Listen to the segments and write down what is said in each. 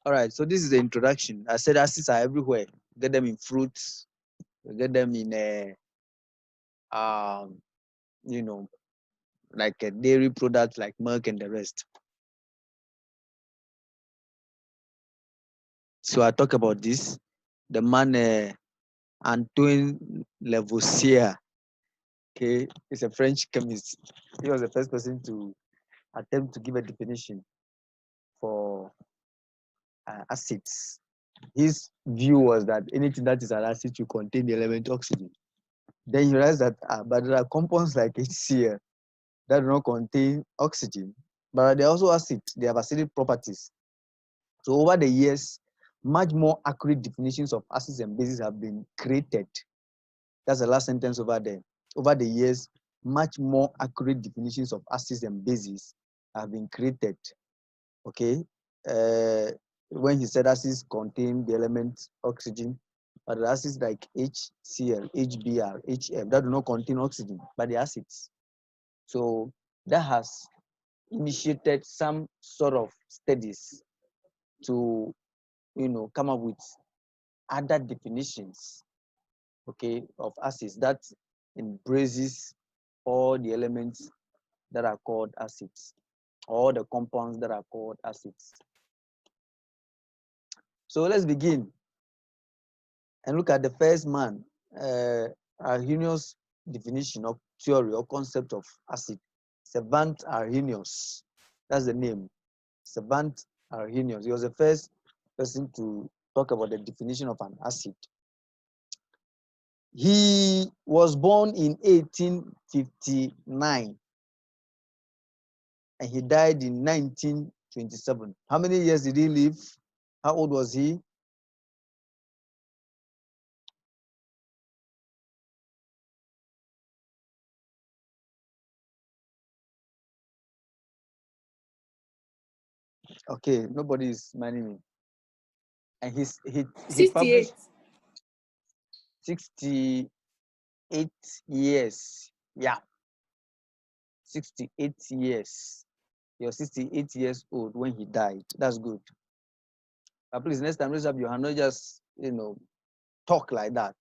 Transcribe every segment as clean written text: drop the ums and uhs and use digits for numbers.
All right, so this is the introduction. I said acids are everywhere. You get them in fruits, you get them in you know, like a dairy product like milk and the rest. So I talk about this. The man Antoine Lavoisier, okay, is a French chemist. He was the first person to attempt to give a definition for acids. His view was that anything that is an acid should contain the element oxygen. Then he realized that but there are compounds like HCl that do not contain oxygen, but they are also acids. They have acidic properties. So over the years, much more accurate definitions of acids and bases have been created. That's the last sentence over there. Over the years, much more accurate definitions of acids and bases have been created. Okay. Uh, when he said acids contain the element oxygen, but the acids like HCl, HBr, HF that do not contain oxygen, but the acids. So that has initiated some sort of studies to, come up with other definitions, okay, of acids that embraces all the elements that are called acids, all the compounds that are called acids. So let's begin and look at the first man, Arrhenius' definition of theory or concept of acid. Savant Arrhenius, that's the name. Savant Arrhenius. He was the first person to talk about the definition of an acid. He was born in 1859 and he died in 1927. How many years did he live? How old was he? Okay, nobody is smiling me. And he 68. published 68 years. Yeah, 68 years. He was 68 years old when he died. That's good. But please, next time, raise up your hand, not just, talk like that.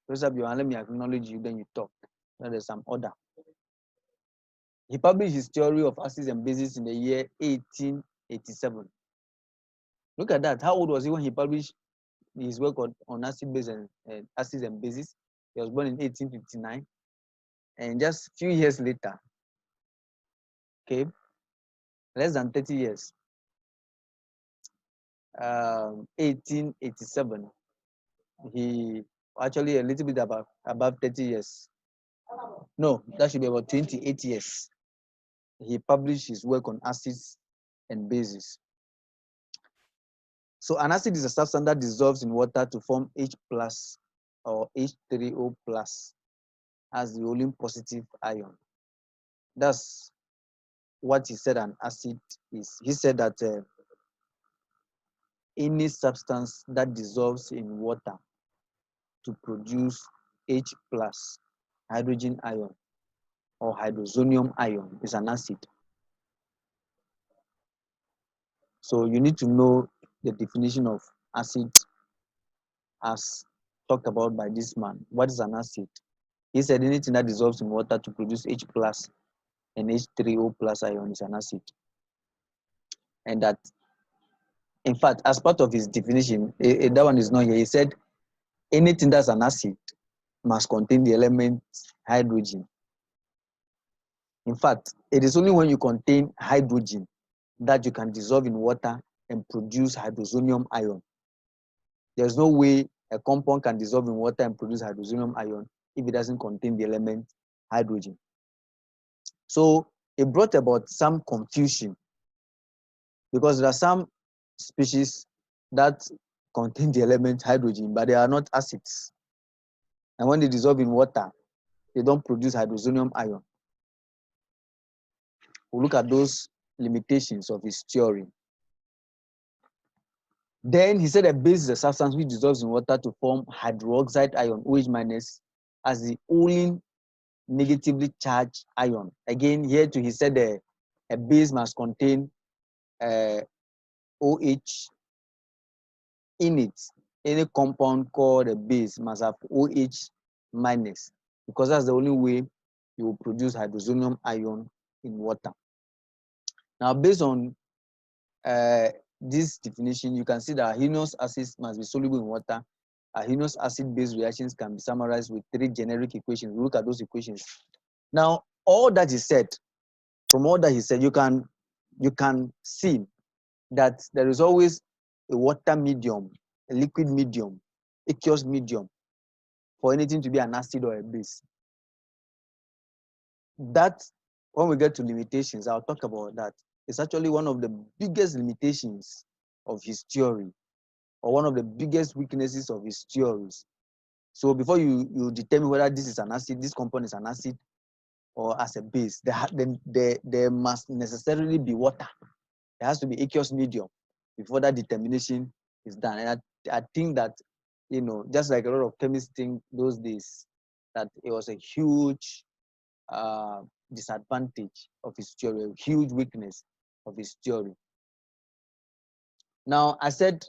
Raise up your hand, let me acknowledge you, then you talk. Then there's some order. He published his theory of acids and bases in the year 1887. Look at that. How old was he when he published his work on acid base and acids and bases? He was born in 1859. And just a few years later, okay, less than 30 years, 1887, he actually a little bit above 30 years. No, that should be about 28 years. He published his work on acids and bases. So an acid is a substance that dissolves in water to form H plus or H3O plus as the only positive ion. That's what he said an acid is. He said that any substance that dissolves in water to produce H plus hydrogen ion or hydrozonium ion is an acid. So you need to know the definition of acid as talked about by this man. What is an acid? He said anything that dissolves in water to produce H plus and H3O plus ion is an acid. And that, in fact, as part of his definition, that one is not here. He said anything that's an acid must contain the element hydrogen. In fact, it is only when you contain hydrogen that you can dissolve in water and produce hydrozonium ion. There's no way a compound can dissolve in water and produce hydrozonium ion if it doesn't contain the element hydrogen. So it brought about some confusion because there are some species that contain the element hydrogen, but they are not acids. And when they dissolve in water, they don't produce hydrozonium ion. We'll look at those limitations of his theory. Then he said a base is a substance which dissolves in water to form hydroxide ion, OH minus, as the only negatively charged ion. Again, here too, he said a base must contain OH in it, any compound called a base must have OH minus, because that's the only way you will produce hydrozonium ion in water. Now, based on this definition, you can see that Arrhenius acids must be soluble in water. Arrhenius acid-base reactions can be summarized with 3 generic equations. We look at those equations. Now, all that he said, from all that he said, you can see that there is always a water medium, a liquid medium, aqueous medium, for anything to be an acid or a base. That, when we get to limitations, I'll talk about that. It's actually one of the biggest limitations of his theory, or one of the biggest weaknesses of his theories. So before you determine whether this is an acid, this compound is an acid or as a base, there must necessarily be water. There has to be aqueous medium before that determination is done. And I think that, you know, just like a lot of chemists think those days, that it was a huge disadvantage of his theory, a huge weakness of his theory. Now, I said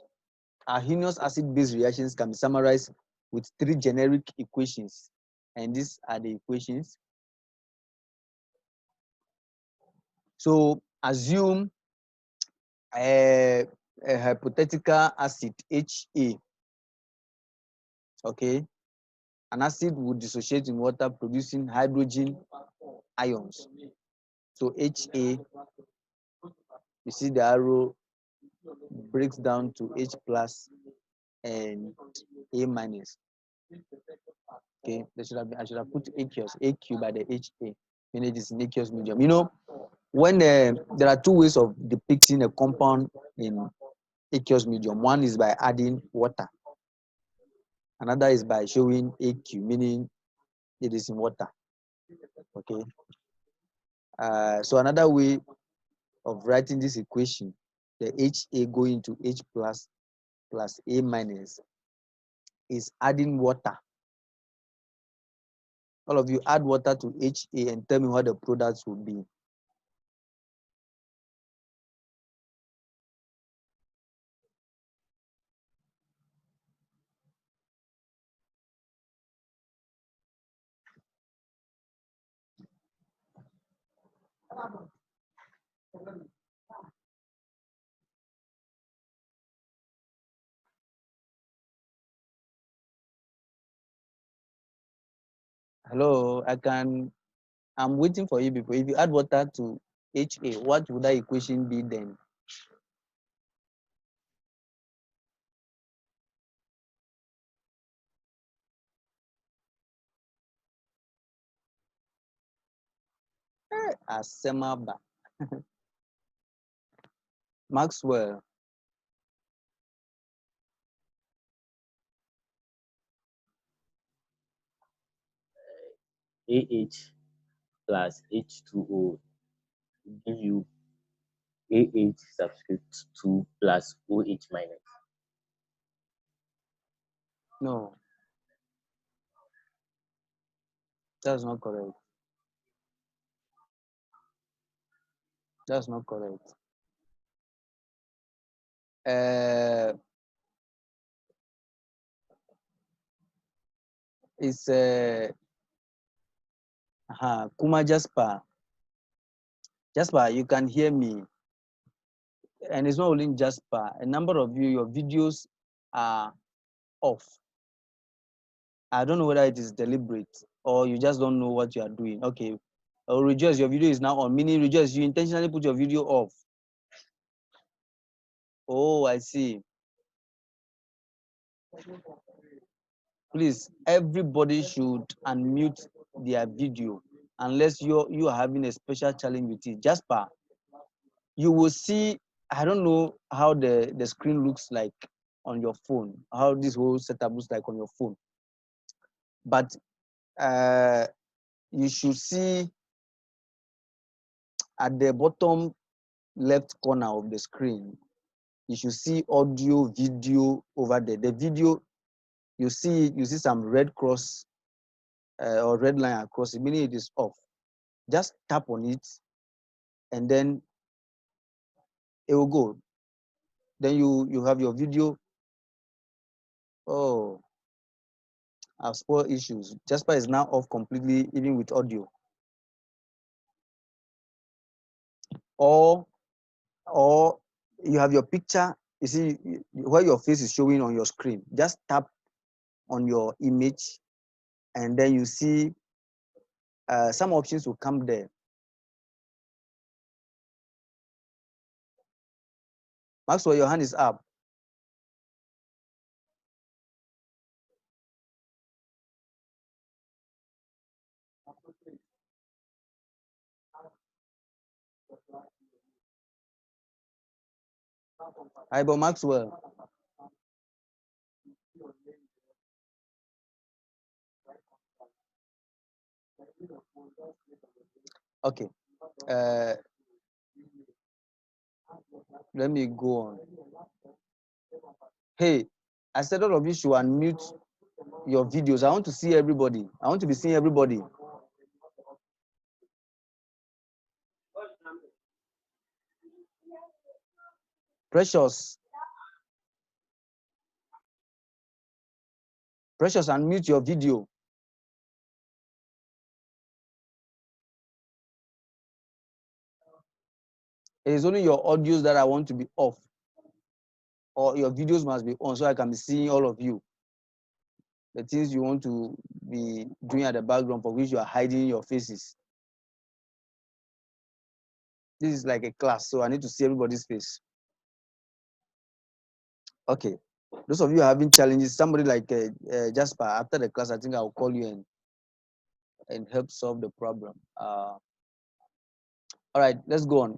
Arrhenius acid-base reactions can be summarized with 3 generic equations, and these are the equations. So assume a hypothetical acid HA. Okay, an acid would dissociate in water, producing hydrogen ions. So HA, you see the arrow breaks down to H plus and A minus. Okay, I should have put aqueous, AQ by the HA, when it is in aqueous medium. You know, when there are 2 ways of depicting a compound in aqueous medium. One is by adding water. Another is by showing AQ, meaning it is in water. Okay. So another way of writing this equation, the HA going to H plus A minus, is adding water. All of you add water to HA and tell me what the products will be. Hello, I'm waiting for you people. If you add water to HA, what would that equation be then? Asemaba. Maxwell. AH plus H2O give you AH subscript 2 plus OH minus. No, that's not correct. That's not correct. It's Kuma Jasper. Jasper, you can hear me. And it's not only Jasper. A number of you, your videos are off. I don't know whether it is deliberate or you just don't know what you are doing. Okay. Oh, Rejoice, your video is now on. Meaning, Rejoice, you intentionally put your video off. Oh, I see. Please, everybody should unmute their video unless you are having a special challenge with it. Jasper, you will see, I don't know how the screen looks like on your phone, how this whole setup looks like on your phone. But you should see at the bottom left corner of the screen, you should see audio, video over there. The video, you see some red cross or red line across it, meaning it is off. Just tap on it and then it will go. Then you have your video Oh, I've spoiled issues. Jasper is now off completely, even with audio. Or you have your picture, you see where your face is showing on your screen. Just tap on your image, and then you see some options will come there. Maxwell, your hand is up. Hi, but Maxwell. Okay. Let me go on. Hey, I said all of you should unmute your videos. I want to see everybody. I want to be seeing everybody. Precious. Precious, unmute your video. It is only your audios that I want to be off, or your videos must be on so I can be seeing all of you. The things you want to be doing at the background for which you are hiding your faces. This is like a class, so I need to see everybody's face. Okay. Those of you having challenges, somebody like Jasper, after the class, I think I'll call you and help solve the problem. All right, let's go on.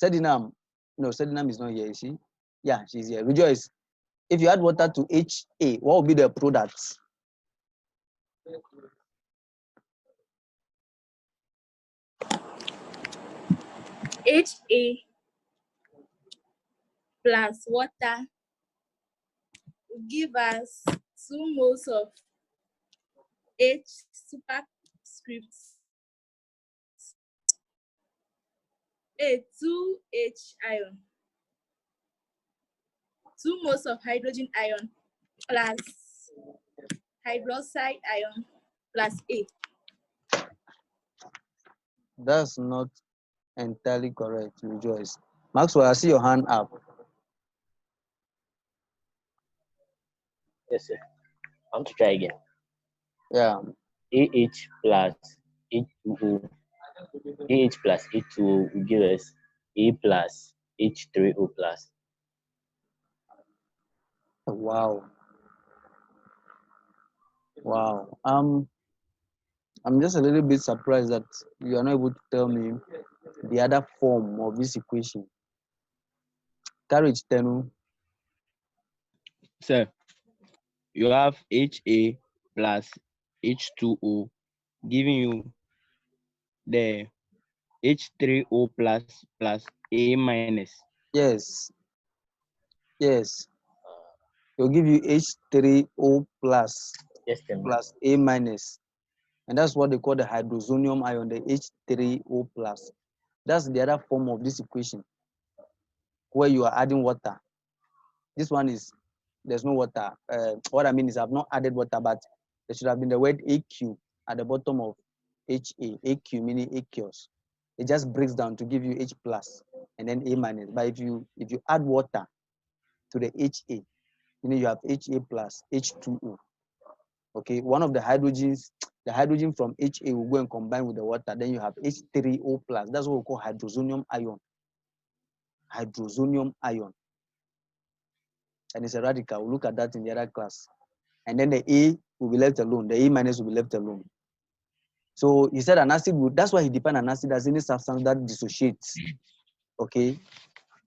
Sedinam. No, Sedinam is not here, is she? Yeah, she's here. Rejoice. If you add water to HA, what will be the product? HA plus water will give us 2 moles of H superscript A 2H ion, 2 moles of hydrogen ion plus hydroxide ion plus A. That's not entirely correct, Rejoice. Maxwell, I see your hand up. Yes, sir. I want to try again. Yeah. AH plus H2O. AH plus H2O will give us A plus H3O plus. Wow. Wow. I'm just a little bit surprised that you are not able to tell me the other form of this equation. Courage, Tenu. Sir, you have HA plus H2O giving you the H3O plus A minus. Yes. Yes. It'll give you H3O plus Yes, sir. plus A minus. And that's what they call the hydrozonium ion, the H3O plus. That's the other form of this equation where you are adding water. This one is, there's no water. What I mean is I've not added water, but there should have been the word AQ at the bottom of HA. AQ meaning aqueous. It just breaks down to give you H plus and then A minus. But if you add water to the HA, you have HA plus H2O. Okay, one of the hydrogens, the hydrogen from HA will go and combine with the water. Then you have H3O plus. That's what we call hydrozonium ion. Hydrozonium ion. And it's a radical. We'll look at that in the other class. And then the A will be left alone. The A minus will be left alone. So he said an acid would, that's why he defined an acid as any substance that dissociates, okay,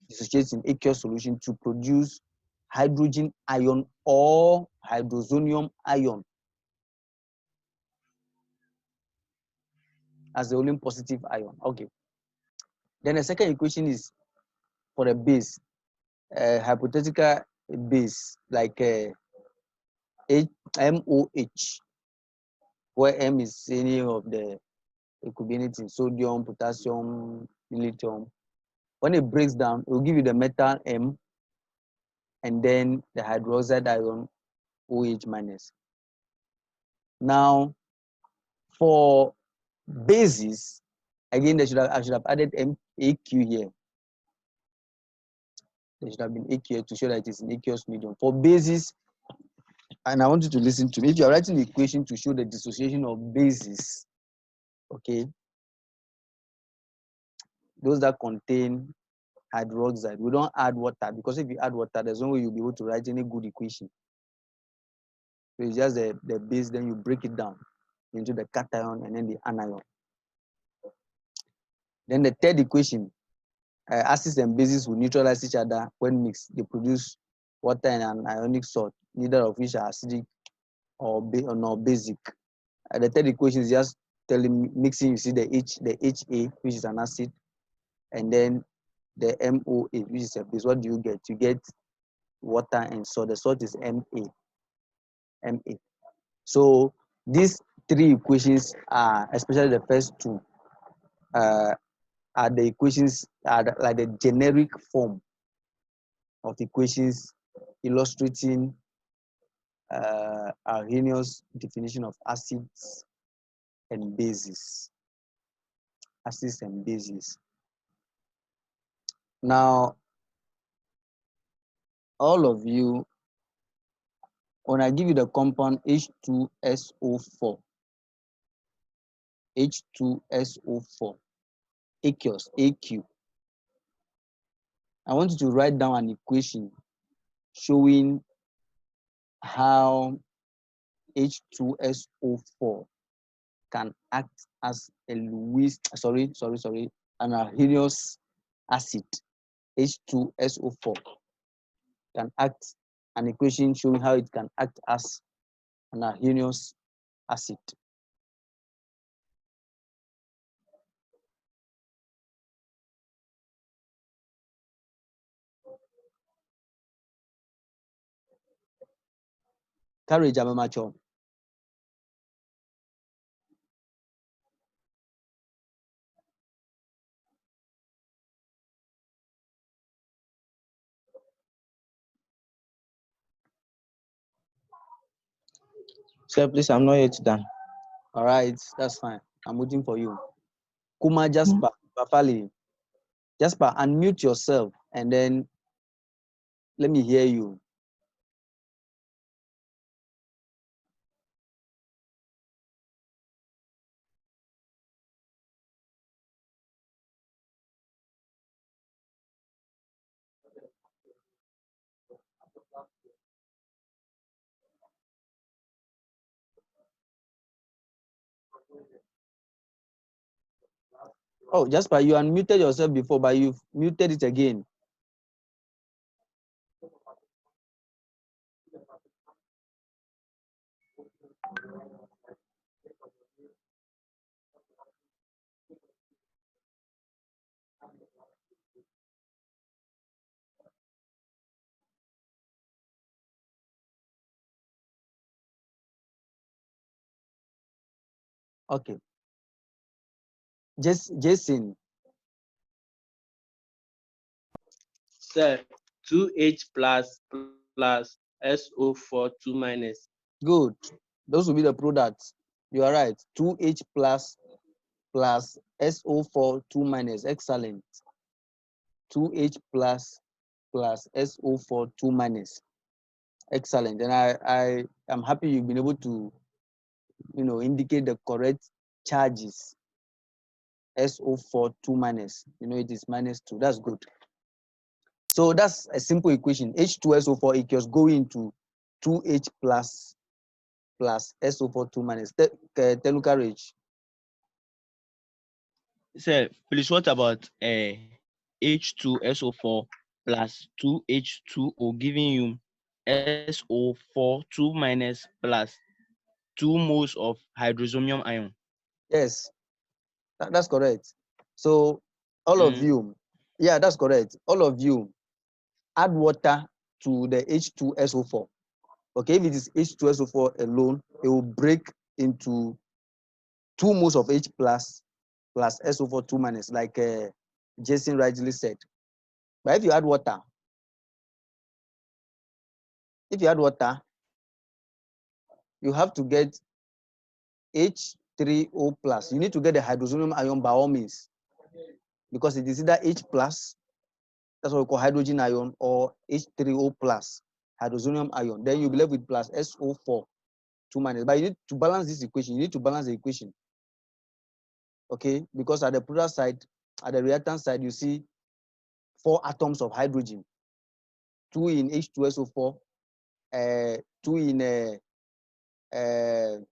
dissociates in aqueous solution to produce hydrogen ion or hydrozonium ion as the only positive ion. Okay. Then the second equation is for a base, hypothetical base like MOH, where M is any of the, it could be anything, sodium, potassium, lithium. When it breaks down, it will give you the metal M, and then the hydroxide ion OH minus. Now, for bases, again, I should have added AQ here. There should have been AQ here to show that it is an aqueous medium. For bases, and I want you to listen to me. If you are writing the equation to show the dissociation of bases, okay, those that contain hydroxide, we don't add water, because if you add water, there's no way you'll be able to write any good equation. So it's just the base, then you break it down into the cation and then the anion. Then the third equation, acids and bases will neutralize each other when mixed. They produce water and an ionic salt, neither of which are acidic or basic. The third equation is just telling mixing. You see the HA, which is an acid, and then the MOA, which is a base. What do you get? You get water and salt. The salt is MA. So these three equations are, especially the first two, are the equations, like the generic form of equations illustrating Arrhenius definition of acids and bases. Acids and bases. Now, all of you, when I give you the compound H2SO4, H2SO4, aqueous, AQ, I want you to write down an equation showing how H2SO4 can act as a an Arrhenius acid. H2SO4 can act, an equation showing how it can act as an Arrhenius acid. Courage, Amamacho. Sir, please, I'm not yet done. All right, that's fine. I'm waiting for you. Kuma Jasper, Bafali. Jasper, unmute yourself and then let me hear you. Oh, Jasper, you unmuted yourself before, but you've muted it again. Okay. Jason. Sir, 2H plus SO4 2 minus. Good. Those will be the products. You are right. 2H plus SO4 2 minus. Excellent. 2H plus SO4 2 minus. Excellent. And I am happy you've been able to, indicate the correct charges. SO4 2 minus. It is -2. That's good. So that's a simple equation. H2SO4 equals going to 2H plus SO4 2 minus. Teluka Rich. Sir, please, what about H2SO4 plus 2H2O giving you SO4 2 minus plus 2 moles of hydrosomium ion? Yes, that's correct. So all of you, yeah, that's correct. All of you add water to the H2SO4. Okay, if it is H2SO4 alone, it will break into 2 moles of H plus SO4 2 minus, like Jason rightly said. But if you add water, if you add water, you have to get H3O plus. You need to get the hydrosonium ion by all means, because it is either H plus, that's what we call hydrogen ion, or H3O plus, hydrosonium ion. Then you'll be left with plus SO4, 2 minus. But you need to balance this equation. You need to balance the equation. Okay, because at the product side, at the reactant side, you see 4 atoms of hydrogen, 2 in H2SO4, 2 in H2,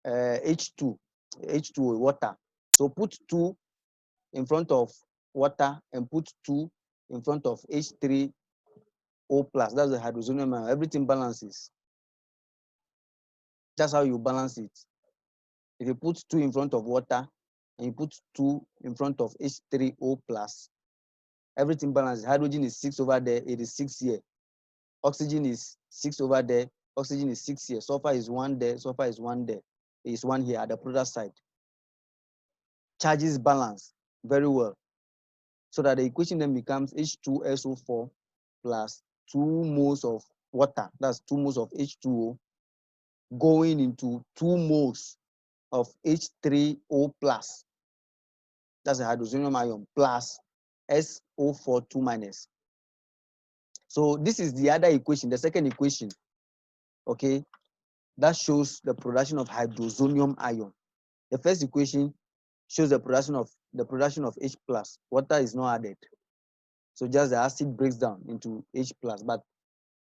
H2O, water. So put 2 in front of water and put 2 in front of H3O plus. That's the hydrosonium ion. Everything balances. That's how you balance it. If you put 2 in front of water and you put 2 in front of H3O plus, everything balances. Hydrogen is 6 over there, it is 6 here. Oxygen is 6 over there, oxygen is 6 here. Sulfur is 1 there, sulfur is 1 there. It is 1 here at the product side. Charges balance very well. So that the equation then becomes H2SO4 plus 2 moles of water, that's 2 moles of H2O, going into 2 moles of H3O plus, that's a hydrosonium ion, plus SO4 2 minus. So this is the other equation, the second equation, okay, that shows the production of hydrosonium ion. The first equation shows the production of H plus. Water is not added. So just the acid breaks down into H plus, but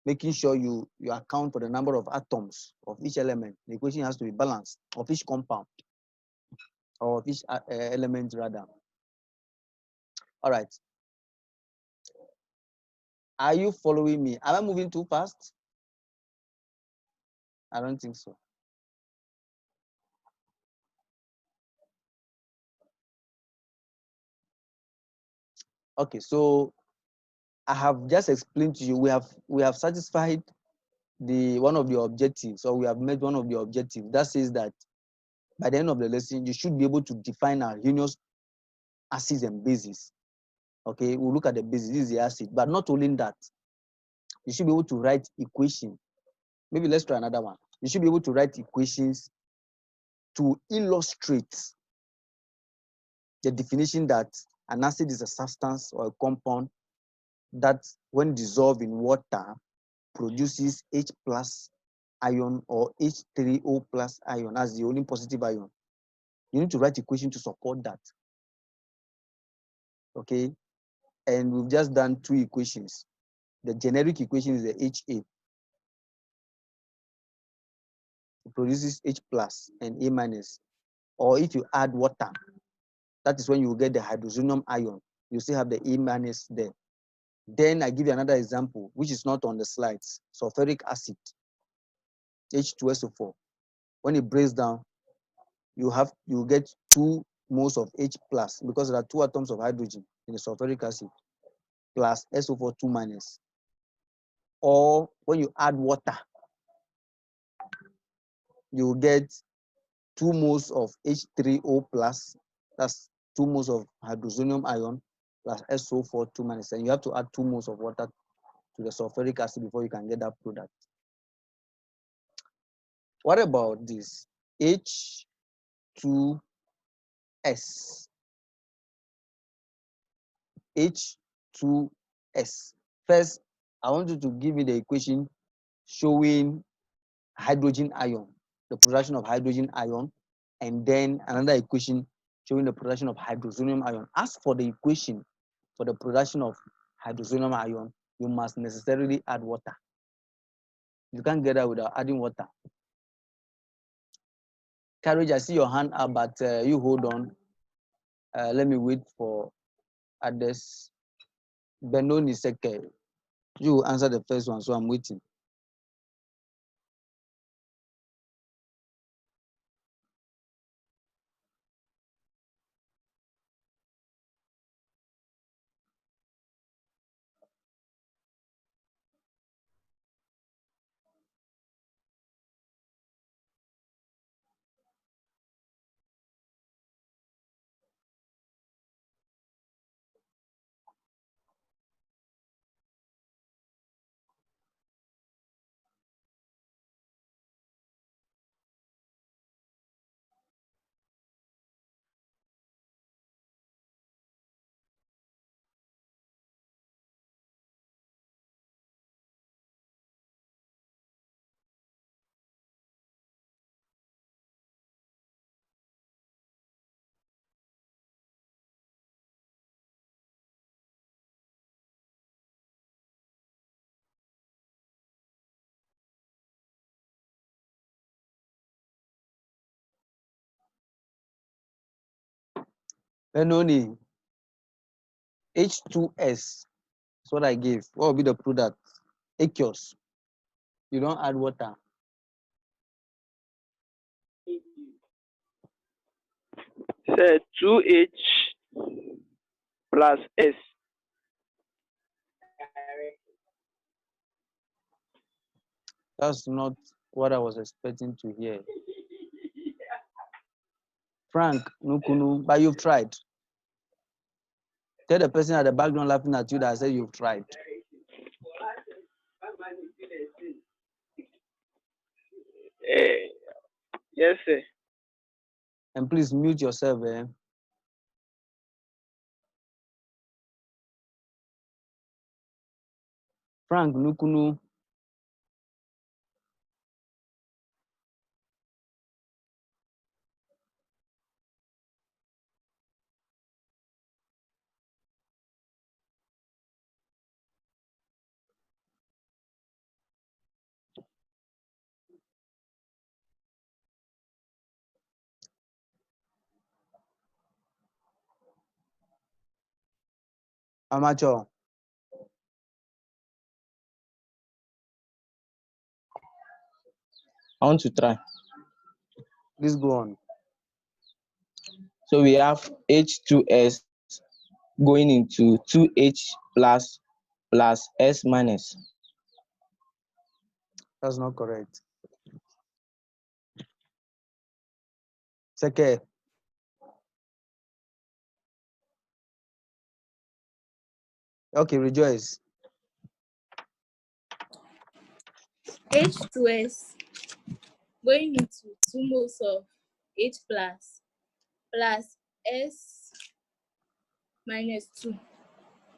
making sure you account for the number of atoms of each element. The equation has to be balanced, of each compound, or of each element rather. All right. Are you following me? Am I moving too fast? I don't think so. Okay, so I have just explained to you, we have satisfied one of the objectives, or we have met one of the objectives. That says that by the end of the lesson, you should be able to define Arrhenius acids and bases. Okay, we'll look at the bases. This is the acid, but not only that, you should be able to write equations. Maybe let's try another one. You should be able to write equations to illustrate the definition that an acid is a substance or a compound that, when dissolved in water, produces H plus ion or H3O plus ion as the only positive ion. You need to write equation to support that. Okay, and we've just done 2 equations. The generic equation is the HA. It produces H plus and A minus. Or if you add water, that is when you will get the hydrosonium ion. You still have the A minus there. Then I give you another example, which is not on the slides. Sulfuric acid, H2SO4. When it breaks down, you get 2 moles of H plus, because there are 2 atoms of hydrogen in the sulfuric acid, plus SO4 2 minus. Or when you add water, you will get 2 moles of H3O plus, that's 2 moles of hydrosonium ion, plus SO4 2 minus. And you have to add 2 moles of water to the sulfuric acid before you can get that product. What about this? H2S. H2S. First, I want you to give me the equation showing hydrogen ion, the production of hydrogen ion, and then another equation showing the production of hydrosonium ion. As for the equation for the production of hydrosonium ion, you must necessarily add water. You can't get that without adding water. Courage, I see your hand up, but you hold on. Let me wait for others. Benoni Seke, you answer the first one, so I'm waiting. Benoni, H2S is what I gave. What will be the product? Aqueous. You don't add water. Say 2H plus S. That's not what I was expecting to hear. Frank, Nukunu, but you've tried. Tell the person at the background laughing at you that I said you've tried. Yes, sir. And please mute yourself. Frank, Nukunu. Amateur. I want to try. Please go on. So we have H2S going into 2H plus S minus. That's not correct. Seke. Okay, rejoice. H2S going into 2 moles of H plus S minus 2.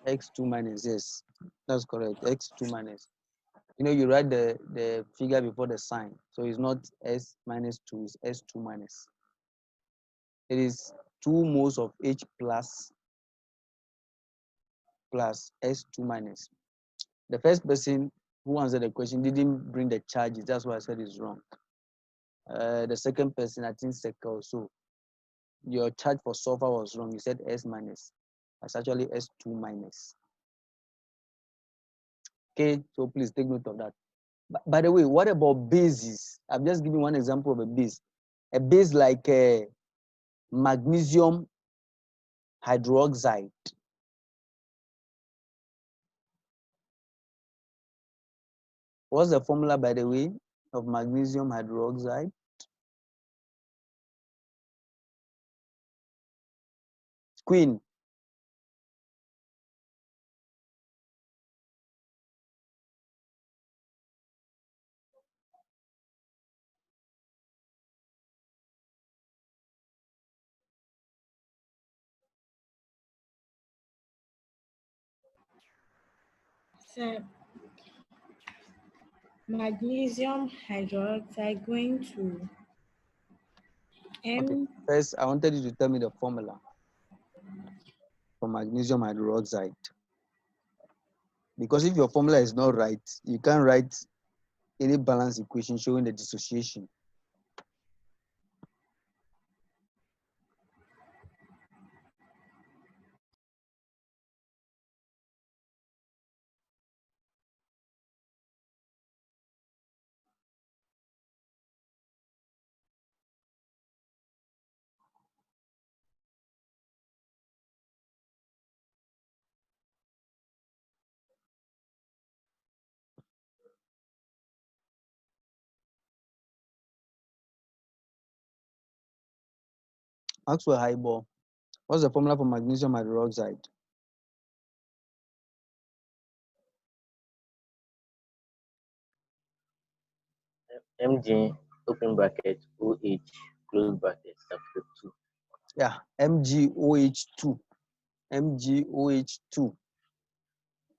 X2 minus, yes. That's correct. X2 minus. You know, you write the figure before the sign. So it's not S minus 2, it's S2 minus. It is 2 moles of H plus S2 minus. The first person who answered the question didn't bring the charges. That's why I said it's wrong. The second person, I think Seke also, your charge for sulfur was wrong. You said S minus. It's actually S2 minus. Okay, so please take note of that. By the way, what about bases? I'm just giving one example of a base. A base like magnesium hydroxide. What's the formula, by the way, of magnesium hydroxide? Queen. So, magnesium hydroxide going to Okay. First, I wanted you to tell me the formula for magnesium hydroxide. Because if your formula is not right, you can't write any balance equation showing the dissociation. Maxwell Highball. What's the formula for magnesium hydroxide? Mg open bracket OH close bracket subscript 2. Yeah, MgOH2. MgOH2.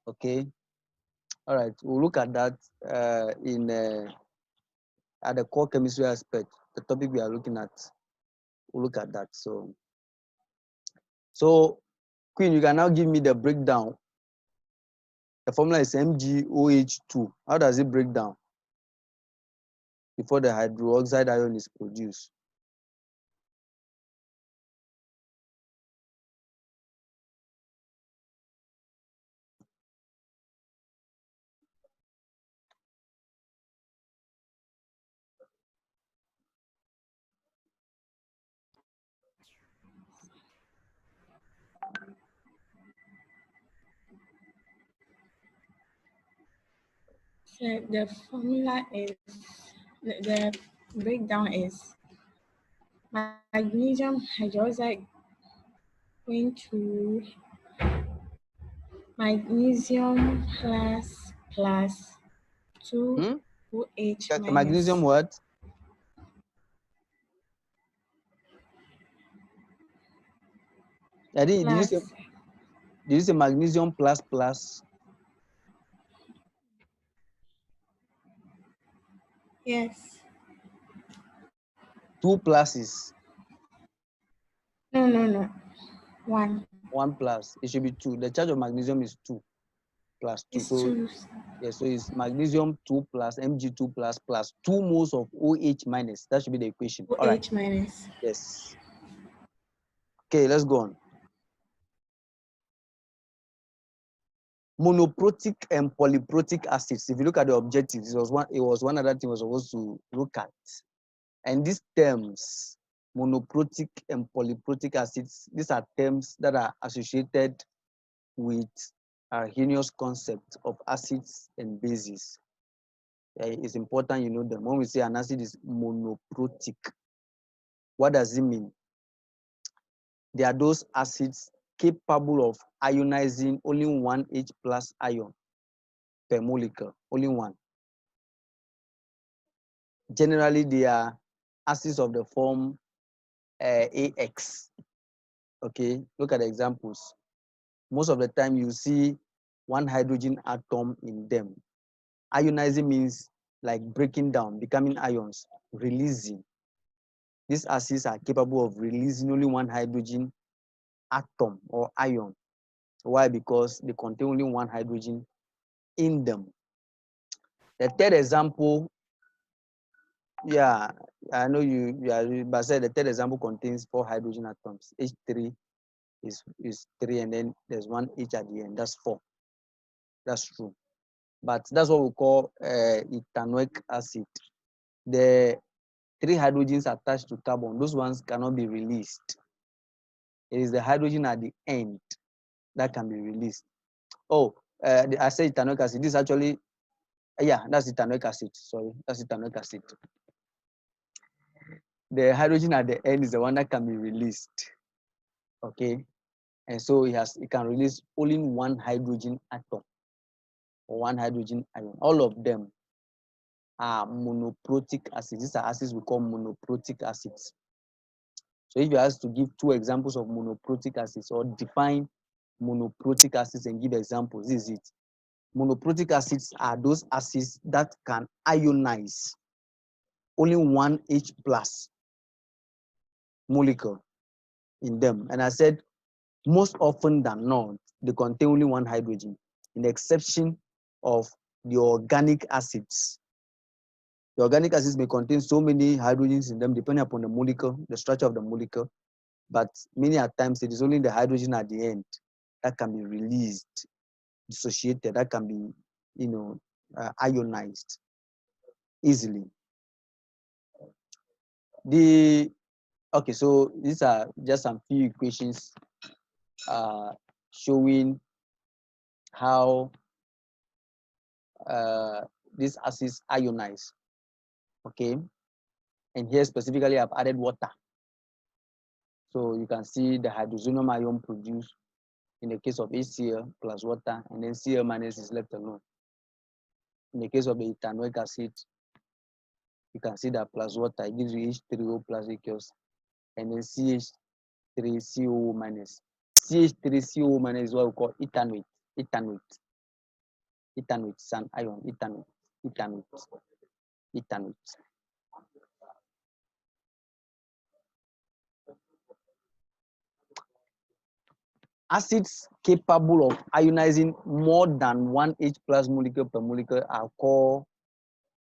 Okay. All right. We'll look at that at the core chemistry aspect, the topic we are looking at. We'll look at that. So Queen, you can now give me the breakdown. The formula is MgOH2. How does it break down before the hydroxide ion is produced? So the formula is the breakdown is magnesium hydroxide going to magnesium plus 2 Hmm? OH Magnesium minus what? plus Did you say magnesium plus plus? yes. Two pluses, No. One. one plus. It should be two. The charge of magnesium is 2 plus 2. It's So two. yeah, so it's magnesium 2 plus Mg2 plus 2 moles of OH minus. That should be the equation. All right. OH minus. Yes. Okay, let's go on. Monoprotic and polyprotic acids. If you look at the objectives, it was one other thing we're supposed to look at. And these terms, monoprotic and polyprotic acids, these are terms that are associated with Arrhenius concept of acids and bases. It's important you know them. When we say an acid is monoprotic, what does it mean? They are those acids capable of ionizing only one H plus ion per molecule, only one. Generally, they are acids of the form AX. Okay, look at the examples. Most of the time, you see one hydrogen atom in them. Ionizing means like breaking down, becoming ions, releasing. These acids are capable of releasing only one hydrogen atom or ion. Why? Because they contain only one hydrogen in them. The third example, yeah, I know you are, but said the third example contains 4 hydrogen atoms. H3 is 3, and then there's one H at the end. That's 4. That's true. But that's what we call ethanoic acid. The 3 hydrogens attached to carbon, those ones cannot be released. It is the hydrogen at the end that can be released. Oh, I said ethanoic acid. This actually, yeah, that's ethanoic acid. Sorry, that's ethanoic acid. The hydrogen at the end is the one that can be released. Okay, and so it can release only one hydrogen atom or one hydrogen ion. All of them are monoprotic acids. These are acids we call monoprotic acids. So if you ask to give 2 examples of monoprotic acids or define monoprotic acids and give examples, this is it. Monoprotic acids are those acids that can ionize only one H plus molecule in them. And I said, most often than not, they contain only one hydrogen, in the exception of the organic acids. The organic acids may contain so many hydrogens in them, depending upon the molecule, the structure of the molecule. But many a times, it is only the hydrogen at the end that can be released, dissociated, that can be, ionized easily. Okay, so these are just some few equations showing how these acids ionize. Okay, and here specifically I've added water. So you can see the hydrozonium ion produced in the case of HCl plus water, and then Cl minus is left alone. In the case of the ethanoic acid, you can see that plus water, it gives you H3O plus equals, and then CH3CO minus. CH3CO minus is what we call ethanoate. Ethanoate is an ion. Ethanoate. Acids capable of ionizing more than one H plus molecule per molecule are called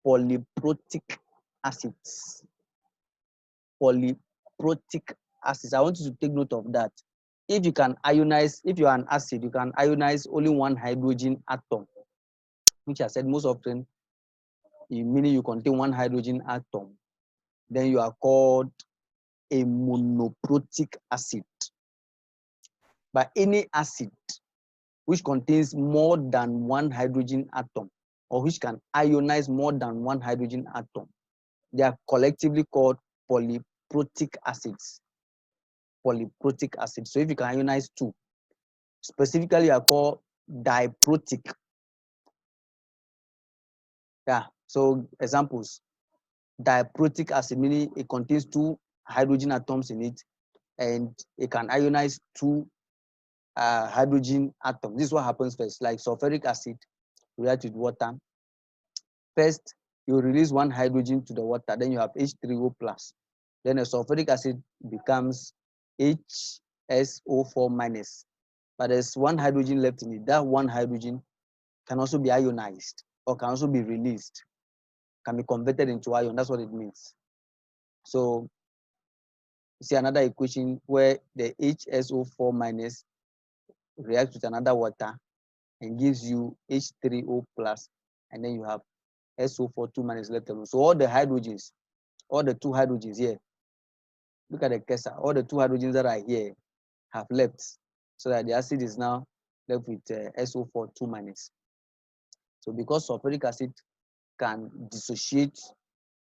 polyprotic acids. Polyprotic acids. I want you to take note of that. If you can ionize, if you are an acid, you can ionize only one hydrogen atom, which I said most often, meaning you contain one hydrogen atom, then you are called a monoprotic acid. But any acid which contains more than one hydrogen atom, or which can ionize more than one hydrogen atom. They are collectively called polyprotic acids. Polyprotic acids. So if you can ionize two, specifically they are called diprotic. Yeah, so examples, diprotic acid, meaning it contains two hydrogen atoms in it, and it can ionize two hydrogen atoms. This is what happens first, like sulfuric acid react with water. First, you release one hydrogen to the water, then you have H3O plus. Then the sulfuric acid becomes HSO4 minus. But there's one hydrogen left in it. That one hydrogen can also be ionized or can also be released, can be converted into ion. That's what it means. So you see another equation where the HSO4 minus reacts with another water and gives you H3O plus, and then you have SO4 2 minus left alone. So all the hydrogens, all the two hydrogens here, look at the cursor, all the two hydrogens that are here have left, so that the acid is now left with SO4 2 minus. So because sulfuric acid can dissociate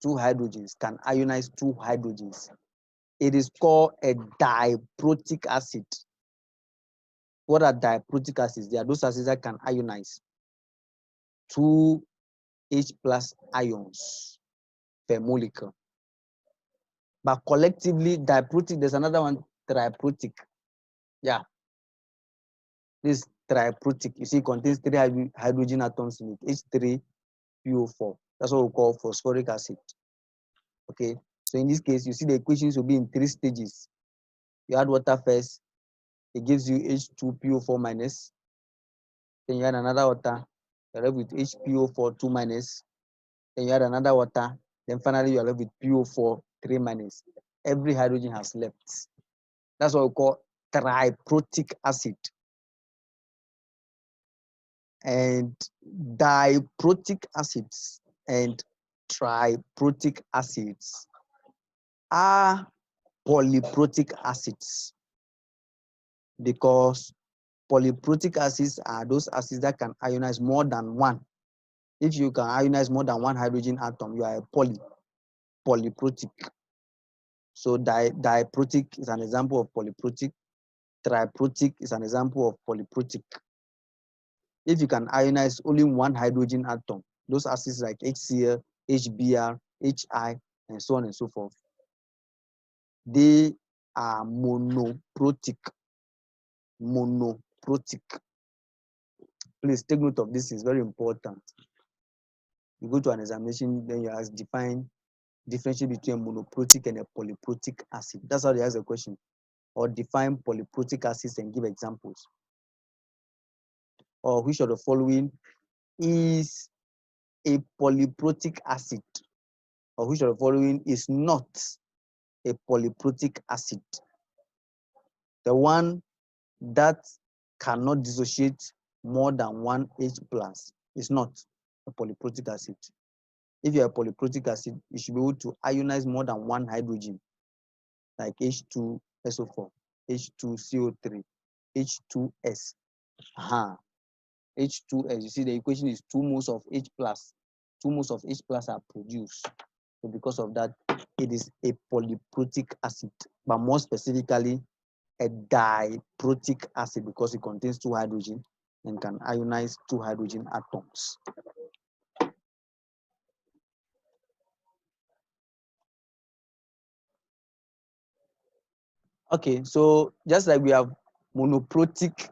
two hydrogens, can ionize two hydrogens, it is called a diprotic acid. What are diprotic acids? They are those acids that can ionize two H plus ions per molecule. But collectively, diprotic, there's another one, triprotic. Yeah. This triprotic, you see, contains three hydrogen atoms in it, H3PO4. That's what we call phosphoric acid. Okay. So in this case, you see the equations will be in three stages. You add water first, it gives you H2PO4 minus. Then you add another water, you're left with HPO4 2 minus. Then you add another water. Then finally you're left with PO4 3 minus. Every hydrogen has left. That's what we call triprotic acid. And diprotic acids and triprotic acids are polyprotic acids, because polyprotic acids are those acids that can ionize more than one. If you can ionize more than one hydrogen atom, you are a polyprotic. So diprotic is an example of polyprotic. Triprotic is an example of polyprotic. If you can ionize only one hydrogen atom, those acids like HCl, HBr, HI, and so on and so forth, they are monoprotic. Monoprotic. Please take note of this, it's very important. You go to an examination, then you ask differentiate between a monoprotic and a polyprotic acid. That's how they ask the question. Or define polyprotic acids and give examples. Or which of the following is a polyprotic acid? Or which of the following is not a polyprotic acid? The one that cannot dissociate more than one H plus is not a polyprotic acid. If you're a polyprotic acid, you should be able to ionize more than one hydrogen, like H2SO4, H2CO3, H2S. H2S, you see the equation is 2 moles of H plus. 2 moles of H plus are produced. So because of that, it is a polyprotic acid, but more specifically, a diprotic acid, because it contains two hydrogen and can ionize two hydrogen atoms. Okay, so just like we have monoprotic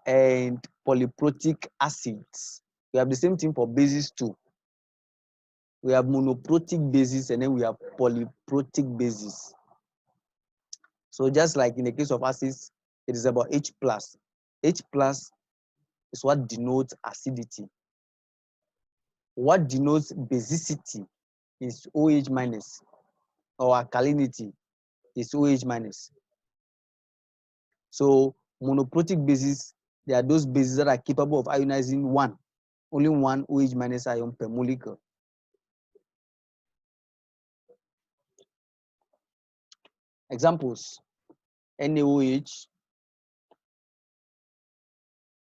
and polyprotic acids, we have the same thing for bases too. We have monoprotic bases and then we have polyprotic bases. So just like in the case of acids, it is about H plus. H plus is what denotes acidity. What denotes basicity is OH minus, or alkalinity is OH minus. So monoprotic bases, they are those bases that are capable of ionizing only one OH minus ion per molecule. Examples: NaOH,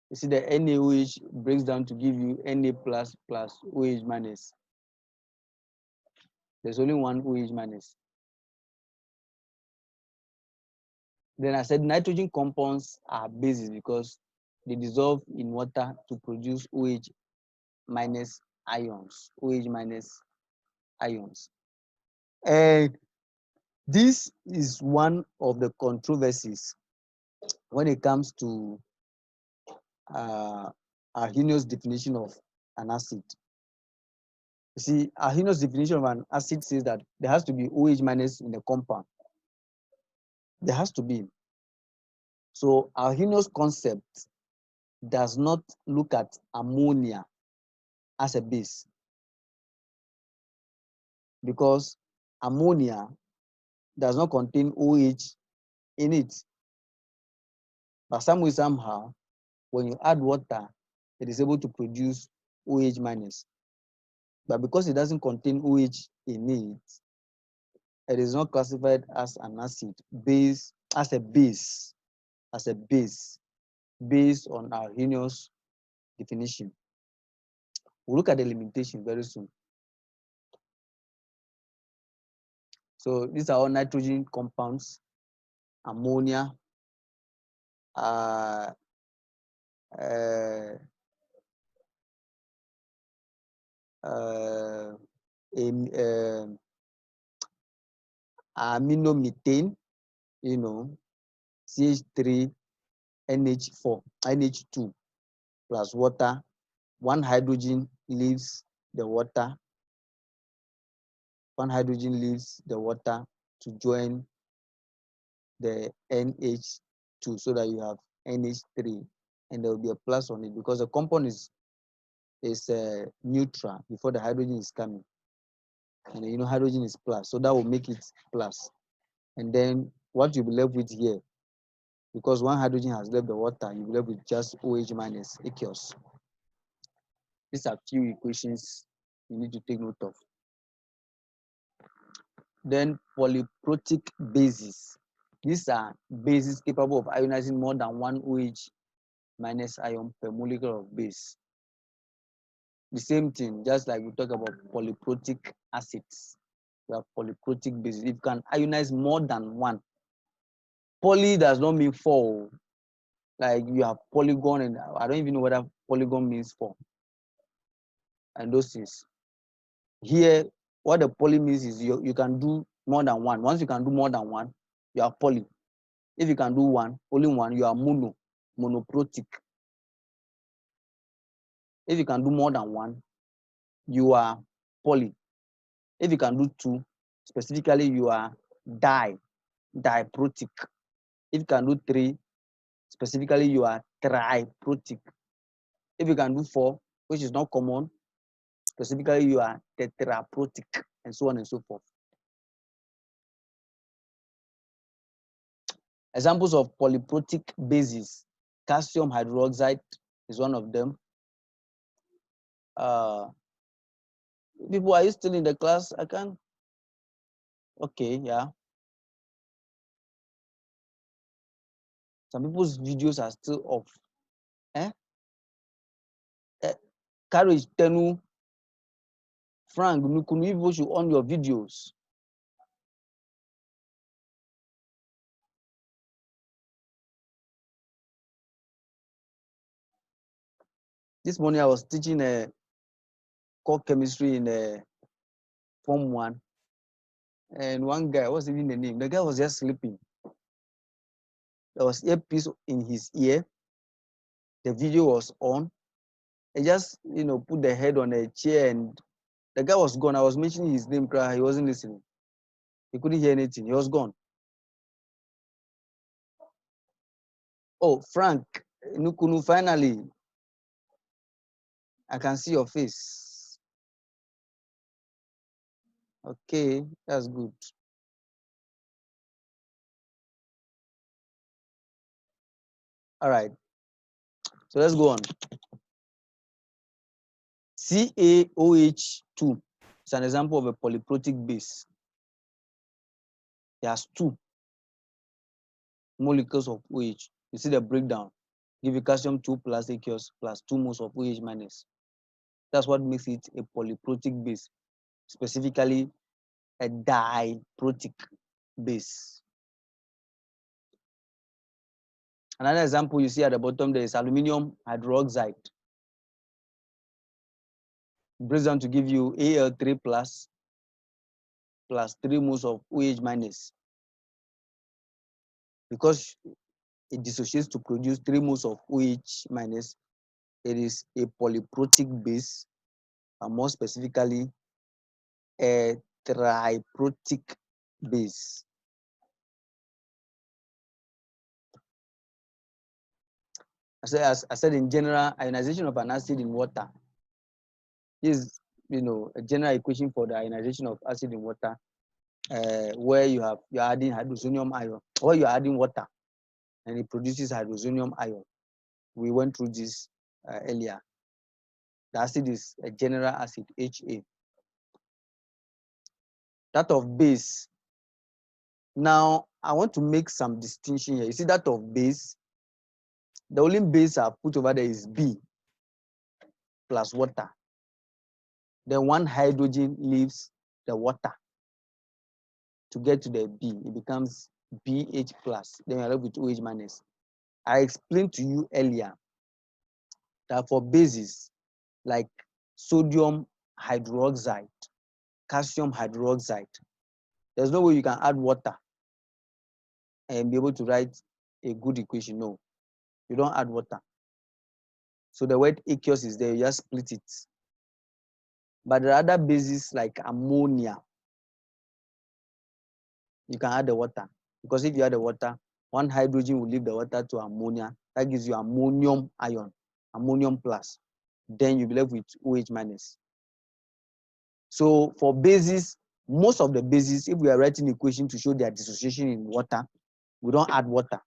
You see the NaOH breaks down to give you Na plus plus OH minus. There's only one OH minus. Then I said nitrogen compounds are bases because they dissolve in water to produce OH minus ions. OH minus ions. And this is one of the controversies when it comes to Arrhenius definition of an acid. You see, Arrhenius definition of an acid says that there has to be OH minus in the compound. There has to be. So Arrhenius concept does not look at ammonia as a base, because ammonia does not contain OH in it. But some way, somehow, when you add water, it is able to produce OH minus. But because it doesn't contain OH in it, it is not classified as an acid base, as a base, based on Arrhenius definition. We'll look at the limitation very soon. So these are all nitrogen compounds, ammonia, aminomethane, CH3, NH4, NH2 plus water. One hydrogen leaves the water. One hydrogen leaves the water to join the NH2 so that you have NH3, and there will be a plus on it because the compound is neutral before the hydrogen is coming. And hydrogen is plus, so that will make it plus. And then what you'll be left with here, because one hydrogen has left the water, you'll be left with just OH minus aqueous. These are few equations you need to take note of. Then polyprotic bases. These are bases capable of ionizing more than one OH minus ion per molecule of base. The same thing, just like we talk about polyprotic acids. We have polyprotic bases. If you can ionize more than one. Poly does not mean four. Like you have polygon, and I don't even know whether polygon means four. And those things. Here, what the poly means is you can do more than one. Once you can do more than one, you are poly. If you can do one, only one, you are monoprotic. If you can do more than one, you are poly. If you can do two, specifically, you are diprotic. If you can do three, specifically, you are triprotic. If you can do four, which is not common, specifically, you are tetraprotic, and so on and so forth. Examples of polyprotic bases. Calcium hydroxide is one of them. People, are you still in the class? I can't. Okay, yeah. Some people's videos are still off. Courage, Tenu, Frank, Nukunu, should on your videos. This morning I was teaching core chemistry in Form 1. And one guy, what's even the name? The guy was just sleeping. There was earpiece in his ear. The video was on. He just, put the head on a chair and the guy was gone. I was mentioning his name, he wasn't listening. He couldn't hear anything. He was gone. Oh, Frank, Nukunu, finally, I can see your face. Okay, that's good. All right. So let's go on. CaOH2 is an example of a polyprotic base. It has two molecules of OH. You see the breakdown. give you calcium 2 plus aqueous plus 2 moles of OH minus. That's what makes it a polyprotic base, specifically a diprotic base. Another example you see at the bottom, there is aluminum hydroxide. Breaks down to give you Al3 plus 3 moles of OH minus. Because it dissociates to produce 3 moles of OH minus, it is a polyprotic base, and more specifically, a triprotic base. As I said, in general, ionization of an acid in water is, a general equation for the ionization of acid in water, where you're adding hydrozonium ion, or you're adding water, and it produces hydrozonium ion. We went through this earlier. The acid is a general acid, HA. That of base. Now, I want to make some distinction here. You see that of base, the only base I've put over there is B plus water. Then one hydrogen leaves the water to get to the B. It becomes BH plus. Then you're left with OH minus. I explained to you earlier that for bases like sodium hydroxide, calcium hydroxide, there's no way you can add water and be able to write a good equation. No, you don't add water. So the word aqueous is there, you just split it. But the other bases like ammonia, you can add the water. Because if you add the water, one hydrogen will leave the water to ammonia. That gives you ammonium ion, ammonium plus. Then you'll be left with OH minus. So for bases, most of the bases, if we are writing equation to show their dissociation in water, we don't add water.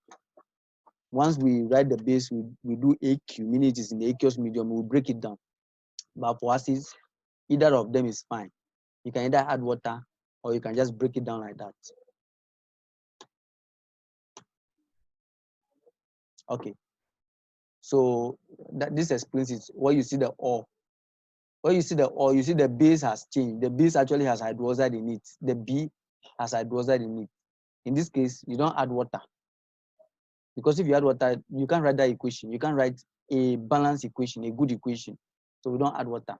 Once we write the base, we do AQ, meaning it is in the aqueous medium, we break it down. But for acids, either of them is fine. You can either add water or you can just break it down like that. Okay. So this explains it. Where you see the O, where you see the O, you see the base has changed. The base actually has hydroxide in it. The B has hydroxide in it. In this case, you don't add water. Because if you add water, you can't write that equation. You can't write a balanced equation, a good equation. So we don't add water.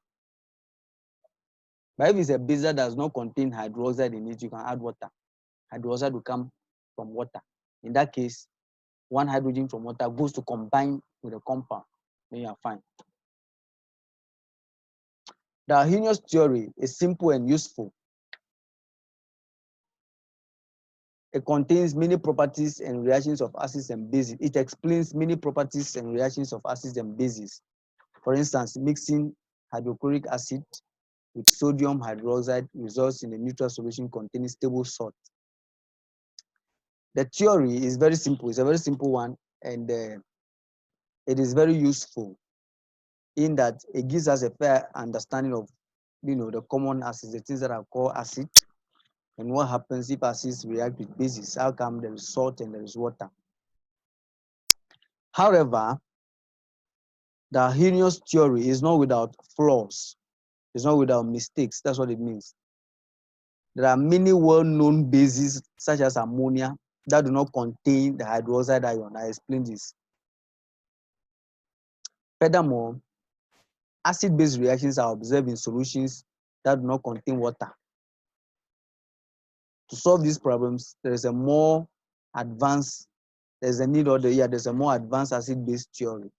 But if it's a base that does not contain hydroxide in it, you can add water. Hydroxide will come from water. In that case, one hydrogen from water goes to combine with a compound. Then you are fine. The Arrhenius theory is simple and useful. It contains many properties and reactions of acids and bases. It explains many properties and reactions of acids and bases. For instance, mixing hydrochloric acid with sodium hydroxide results in a neutral solution containing stable salt. The theory is very simple. It's a very simple one, and it is very useful in that it gives us a fair understanding of, the common acids, the things that are called acid, and what happens if acids react with bases. How come there is salt and there is water? However, the Arrhenius theory is not without flaws. It's not without mistakes. That's what it means. There are many well-known bases, such as ammonia, that do not contain the hydroxide ion. I explained this. Furthermore, acid-base reactions are observed in solutions that do not contain water. To solve these problems, there's a more advanced acid-base theory.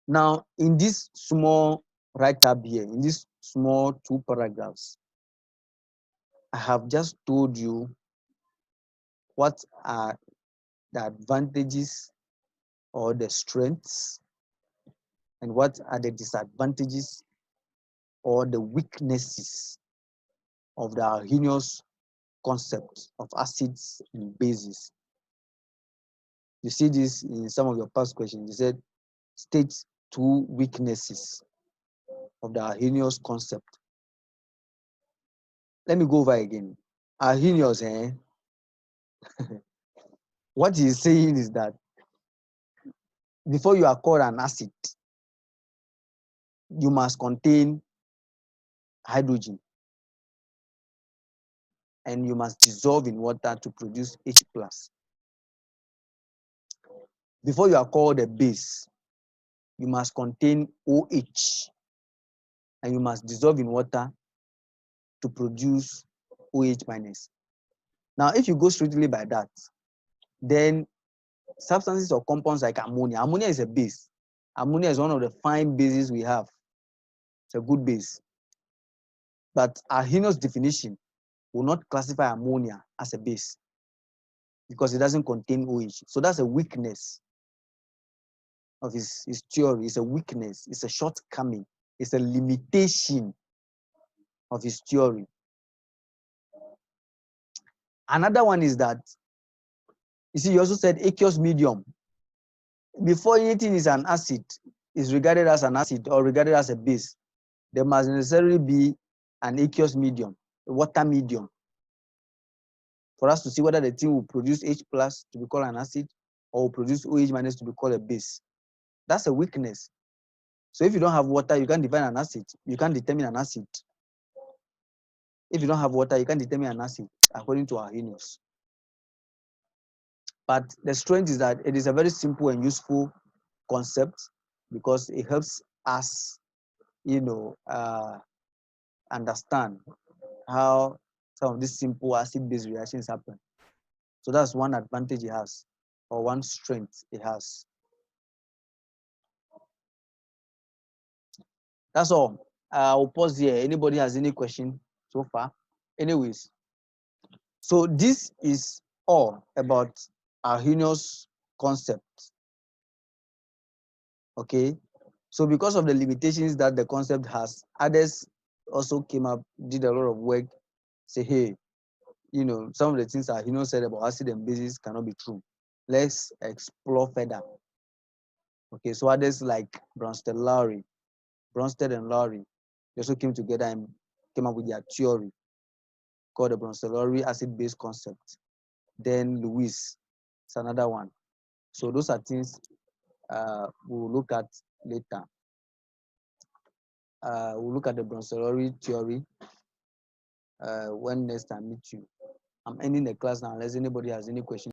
Now, in this small write-up here, in these small 2 paragraphs, I have just told you what are the advantages or the strengths, and what are the disadvantages or the weaknesses of the Arrhenius concept of acids and bases. You see this in some of your past questions. You said, state 2 weaknesses of the Arrhenius concept. Let me go over again. Arrhenius, what he's saying is that before you are called an acid, you must contain hydrogen, and you must dissolve in water to produce H plus. Before you are called a base, you must contain OH, and you must dissolve in water to produce OH minus. Now, if you go strictly by that, then substances or compounds like ammonia. Ammonia is a base. Ammonia is one of the fine bases we have. It's a good base. But Arrhenius definition will not classify ammonia as a base because it doesn't contain OH. So that's a weakness of his theory. It's a weakness. It's a shortcoming. It's a limitation of his theory. Another one is that, you see, he also said aqueous medium. Before anything is an acid, is regarded as an acid or regarded as a base, there must necessarily be an aqueous medium, a water medium, for us to see whether the thing will produce H plus to be called an acid or will produce OH minus to be called a base. That's a weakness. So if you don't have water, you can't define an acid. You can't determine an acid. If you don't have water, you can't determine an acid, according to Arrhenius. But the strength is that it is a very simple and useful concept because it helps us, understand how some of these simple acid-base reactions happen. So that's one advantage it has, or one strength it has. That's all. I'll pause here. Anybody has any question so far? Anyways, so this is all about Arrhenius concept. Okay, so because of the limitations that the concept has, others also came up, did a lot of work, say, hey, some of the things Arrhenius said about acid and bases cannot be true. Let's explore further. Okay, so others like Bronsted and Lowry, they also came together and came up with their theory called the Bronsted-Lowry acid-base concept. Then Lewis is another one. So those are things we'll look at later. We'll look at the Bronsted-Lowry theory when next I meet you. I'm ending the class now unless anybody has any questions.